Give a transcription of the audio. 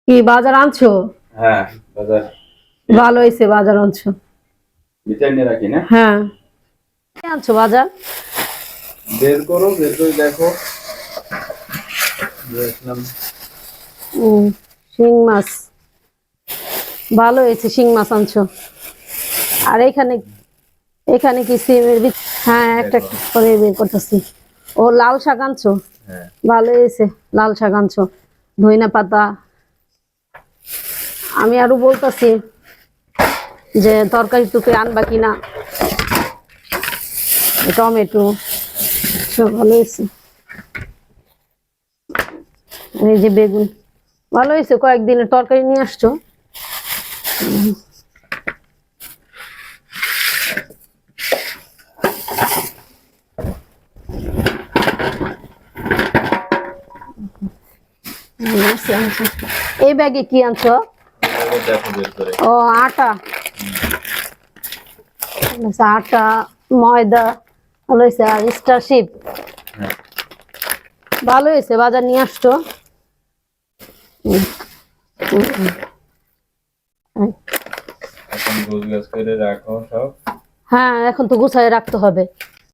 কি বাজার আনছো? হ্যাঁ বাজার। ভালো হয়েছে বাজার আনছো। বিচার নিয়ে রাখি না। হ্যাঁ কি আনছো বাজার? বের করো, বের করে দেখো। দেখলাম শিং মাছ, ভালো হয়েছে শিং মাছ আনছো। আর এখানে এখানে কি সিমের হ্যাঁ একটা দেখো। একটা করে বের করতেছি। ও লাল শাক আনছো, হ্যাঁ ভালো হয়েছে লাল শাক আনছো। ধইনা পাতা। আমি আরো বলতেছি যে তরকারি টুকে আনবা কিনা, টমেটো সব ভালো হয়েছে। এই যে বেগুন, ভালো হয়েছে কয়েকদিনের তরকারি নিয়ে আসছো। এই ব্যাগে কি আনছো? দেখো বের করে। ও আটা, আটা ময়দা ভালো হয়েছে। আর স্টারশিপ হ্যাঁ ভালো হয়েছে বাজার নিয়ে আসছো। এখন গোছ গাছ করে রাখো সব। হ্যাঁ এখন তো গুছায় রাখতে হবে।